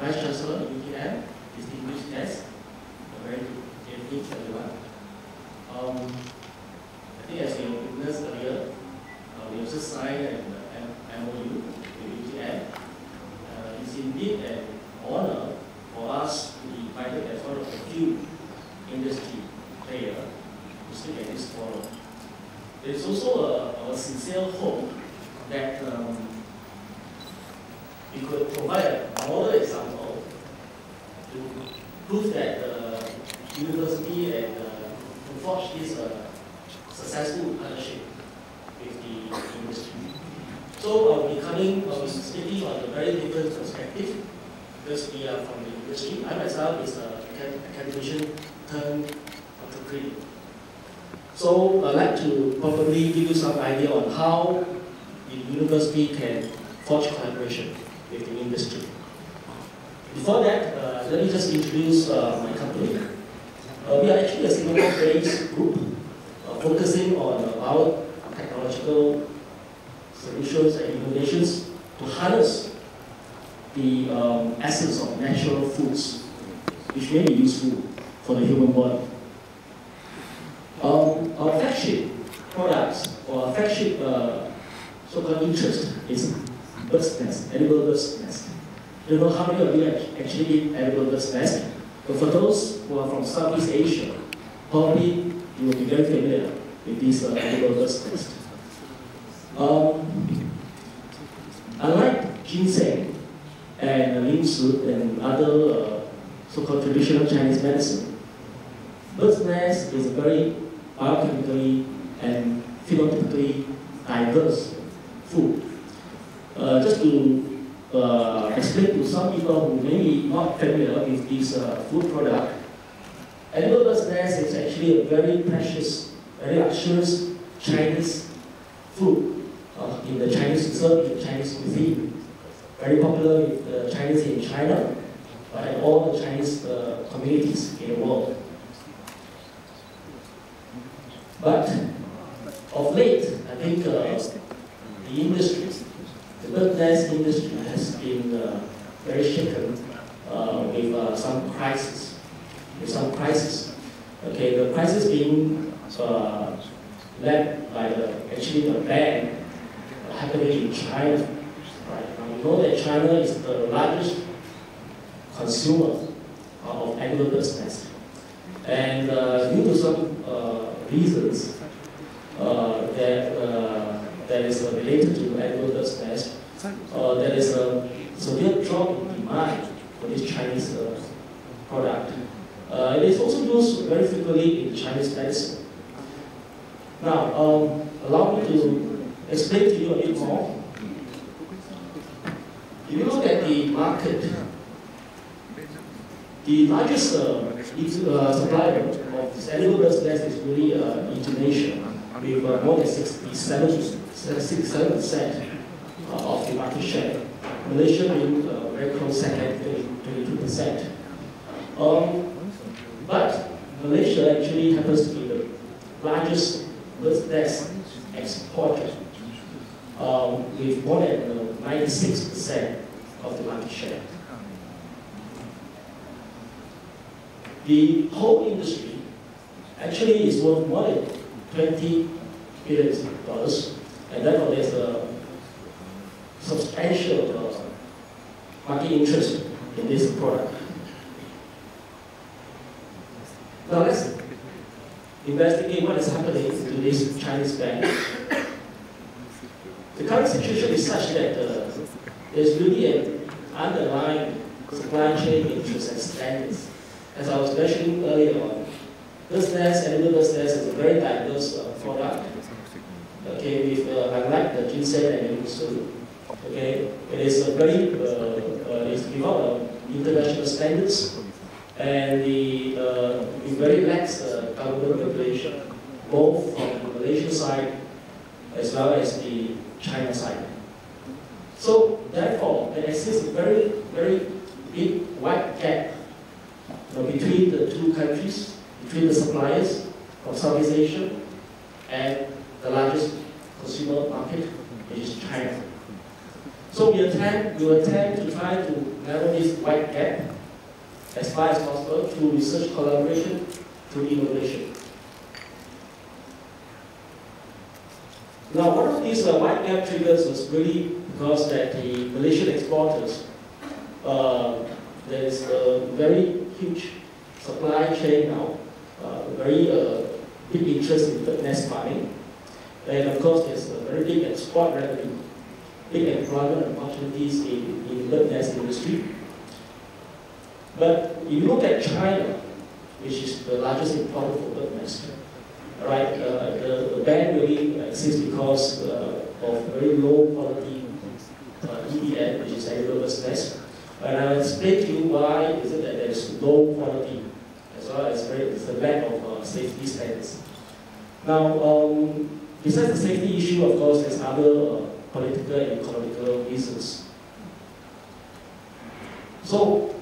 vice-chancellor, UTM, distinguished guests, a very good evening to everyone. I think as you witnessed earlier, we have just signed an MOU with UTM. It's indeed an honor for us to be invited as one of the few industry players to speak at this forum. There is also a sincere hope that we could provide a model example to prove that the university and forge this successful partnership with the industry. So I'll be speaking on a very different perspective because we are from the industry. I myself is an academician turned entrepreneur. So I'd like to probably give you some idea on how the university can forge collaboration with the industry. Before that, let me just introduce my company. We are actually a Singapore-based group focusing on our technological solutions and innovations to harness the essence of natural foods, which may be useful for the human body. Our flagship products, or our flagship so-called interest is bird's nest, edible bird's nest. I don't know how many of you actually eat edible bird's nest, but for those who are from Southeast Asia, probably you will be very familiar with this edible bird's nest. Unlike ginseng and ling soup and other so-called traditional Chinese medicine, bird's nest is a very biochemically and phenotypically diverse food. Just to explain to some people who may be not familiar with this food product, edible bird's nest is actually a very precious, very luxurious Chinese food in the Chinese cuisine. Very popular with the Chinese in China, but in all the Chinese communities in the world. But of late, I think the industry, the bird nest industry, has been very shaken with some crisis. Okay, the crisis being led by the ban happening in China. Right? Now, you know that China is the largest consumer of edible bird's nest, and due to some reasons that is related to edible bird's nest, there is a severe drop in demand for this Chinese product. It is also used very frequently in Chinese medicine. Now, allow me to explain to you a bit more. If you look at the market, the largest supplier of this edible bird's nest is really Indonesia, with more than 67% of the market share. Malaysia being very close second, 22%. But Malaysia actually happens to be the largest bird's nest exporter, with more than 96% of the market share. The whole industry actually is worth more than $20 billion, and therefore there's a substantial market interest in this product. Now let's investigate what is happening to this Chinese ban. The current situation is such that there's really an underlying supply chain interest and standards. As I was mentioning earlier on, bird's nest, edible bird's nest is a very diverse product. Okay, with unlike the ginseng and ling soup, okay, it is a very it's without international standards, and it very lacks government regulation, both from the Malaysian side as well as the China side. So therefore, there exists a very, very big wide gap between the two countries, between the suppliers of Southeast Asia and the largest consumer market, which is China. So So we attempt to try to narrow this wide gap as far as possible through research collaboration, through innovation. Now, one of these wide gap triggers was really because that the Malaysian exporters, there is a very huge supply chain now, very big interest in bird nest farming, and of course there's a very big export revenue, big employment opportunities in bird nest industry. But if you look at China, which is the largest importer for bird nest, right, the ban really exists because of very low quality EBN, which is edible bird's nest. And I'll explain to you why is it that there's low quality, as well as the lack of safety standards. Now, besides the safety issue, of course, there's other political and economical reasons. So,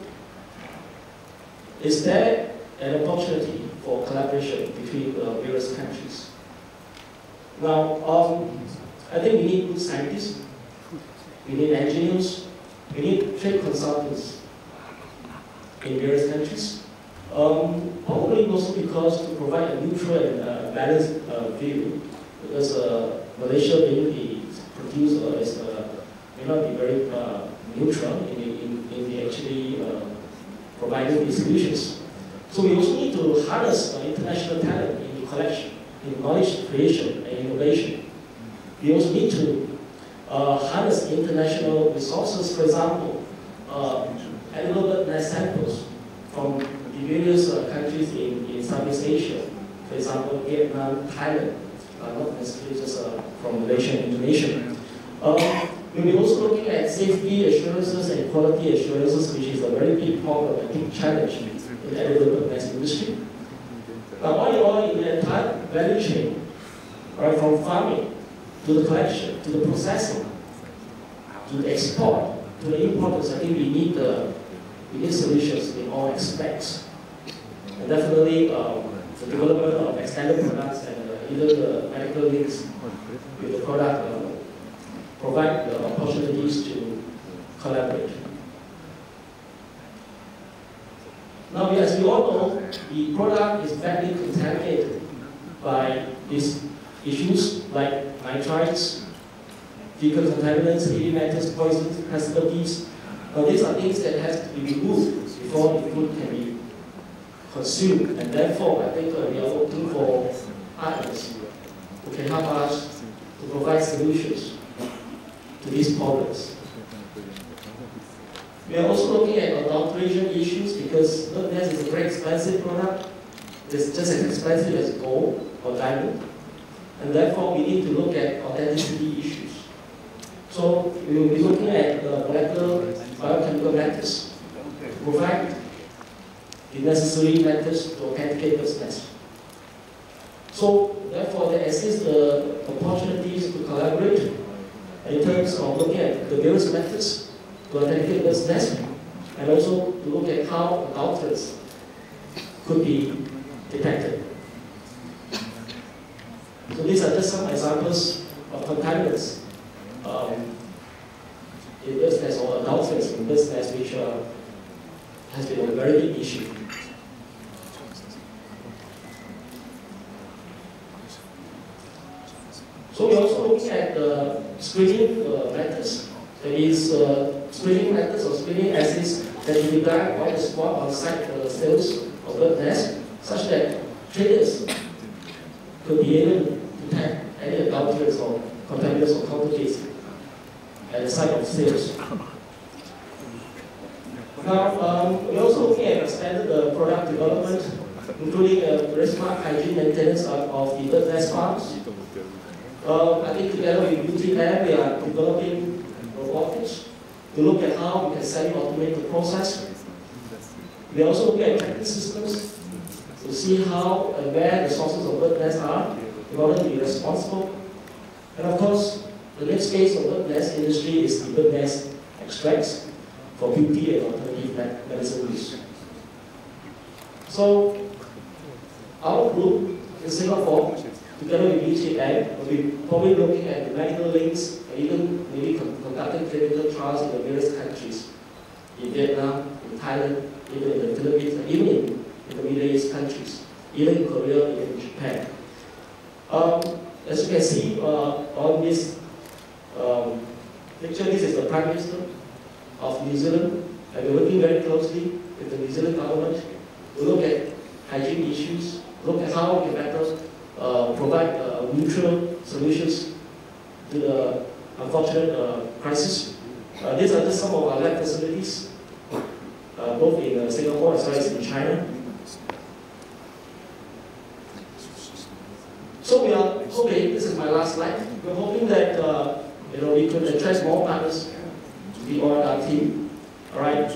is there an opportunity for collaboration between various countries? Now, I think we need good scientists, we need engineers, we need trade consultants in various countries. Probably also because to provide a neutral and balanced view, because Malaysia being the producer may not be very neutral in the actually providing these solutions. So we also need to harness international talent in the collection, in knowledge creation and innovation. We also need to harness international resources, for example, edible bird nest samples from the various countries in Southeast Asia, for example, Vietnam, Thailand, not necessarily just from Malaysia and Indonesia. We'll be also looking at safety assurances and quality assurances, which is a very big problem, a big challenge in the edible bird nest industry. Now, all in all, in the entire value chain, right, from farming to the collection, to the processing, to the export, to the importers, I think we need solutions in all aspects. And definitely, the development of extended products and either the medical links with the product provide the opportunities to collaborate. Now, as we all know, the product is badly contaminated by these issues like nitrites, fecal contaminants, heavy metals, poisons, preservatives. Now, these are things that have to be removed before the food can be consumed, and therefore, I think we are looking for partners who can help us to provide solutions to these problems. We are also looking at adulteration issues because bird nest is a very expensive product. It's just as expensive as gold or diamond, and therefore we need to look at authenticity issues. So we will be looking at molecular biochemical methods to provide the necessary methods to authenticate bird nest. So therefore there exists opportunities to collaborate in terms of looking at the various methods to authenticate bird nest, and also to look at how adulterants could be detected. So these are just some examples of contaminants in bird nest or adulterants in bird nest, which has been a very big issue. So we're also looking at screening methods. That is, screening methods or screening assays that can be done on the spot on site for the sales of bird nest, such that traders could be able to detect any adulterants or contaminants or counterfeits at the site of sales. Now, we're also looking at expanded product development, including very smart hygiene maintenance of the bird nest farms. I think together with Beauty Lab, we are developing robotics to look at how we can semi-automate the process. We are also looking at tracking systems to see how and where the sources of bird nests are in order to be responsible. And of course, the next phase of bird nest industry is the bird nest extracts for beauty and alternative medicine use. So, our group in Singapore, together with Beauty Lab, will be probably looking at the medical links and even maybe conducting clinical trials in the various countries, in Vietnam, in Thailand, even in the Philippines, even in the Middle East countries, even in Korea, even in Japan. As you can see on this picture, this is the Prime Minister of New Zealand, and we're working very closely with the New Zealand government to look at hygiene issues, look at how we can better provide mutual solutions to the unfortunate crisis. These are just some of our lab facilities, both in Singapore as well as in China. So we are hoping, this is my last slide, we're hoping that we could attract more partners to be on our team. All right,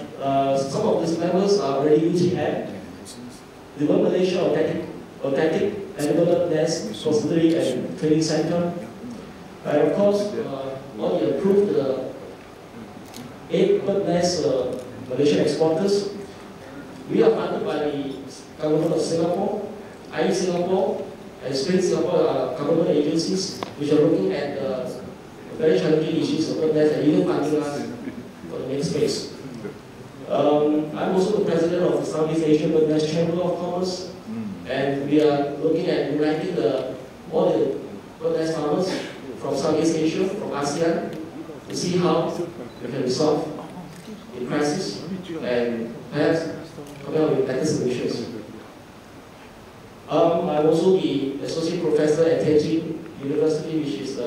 some of these members are already UTM, the One Malaysia Authentic Animal Nest Consultancy and Training Center. And of course, all the approved 8 bird nest Malaysian exporters. We are funded by the government of Singapore, IE Singapore, and Spring Singapore are government agencies which are looking at very challenging issues of bird nest and even funding us for the next phase. I'm also the president of the Southeast Asian Bird Nest Chamber of Commerce, and we are looking at uniting all the bird nest farmers from Southeast Asia, from ASEAN, to see how we can resolve the crisis and perhaps come up with better solutions. I'm also the associate professor at Tianjin University, which is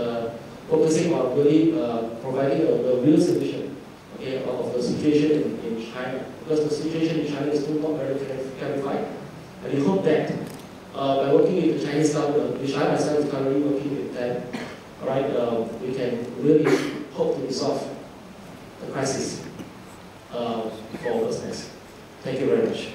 focusing on really providing a real solution, okay, of the situation in China, because the situation in China is still not very clarified. And we hope that by working with the Chinese government, which I myself is currently working with them, all right, we can really hope to resolve the crisis for business. Thank you very much.